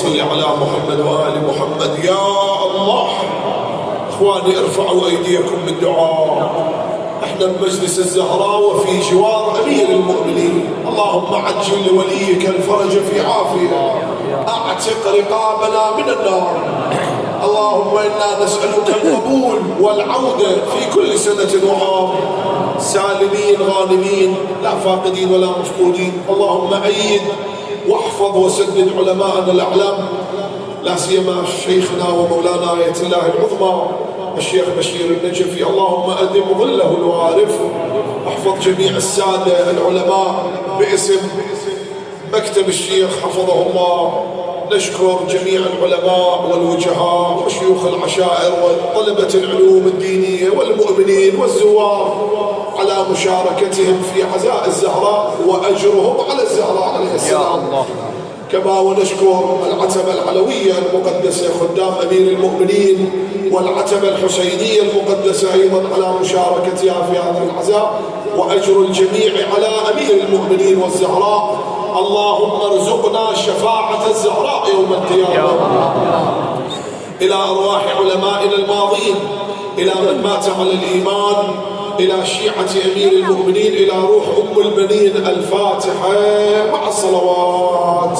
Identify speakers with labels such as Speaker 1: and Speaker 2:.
Speaker 1: صل على محمد وآل محمد. يا الله إخواني ارفعوا أيديكم بالدعاء، احنا بمجلس الزهراء وفي جوار أمير المؤمنين. اللهم عجل لوليك الفرج في عافية، أعتق رقابنا من النار. اللهم إنا نسألك القبول والعودة في كل سنة وعام سالمين غانمين لا فاقدين ولا مفقودين. اللهم أيد واحفظ وسدد علماءنا الأعلام، لا سيما شيخنا ومولانا آية الله العظمى الشيخ بشير النجفي. اللهم أدم ظله الوارف، احفظ جميع السادة العلماء باسم مكتب الشيخ حفظه الله. نشكر جميع العلماء والوجهاء وشيوخ العشائر وطلبة العلوم الدينية والمؤمنين والزوار على مشاركتهم في عزاء الزهراء وأجرهم على الزهراء عليه السلام. كما ونشكر العتبة العلوية المقدسة خدام أمير المؤمنين والعتبة الحسينية المقدسة أيضا على مشاركتها في هذا العزاء، وأجر الجميع على أمير المؤمنين والزهراء. اللهم ارزقنا شفاعة الزهراء يوم القيامة. إلى أرواح علمائنا الماضين، إلى من مات على الإيمان، إلى شيعة أمير المؤمنين، إلى روح أم البنين. الفاتحة مع الصلوات.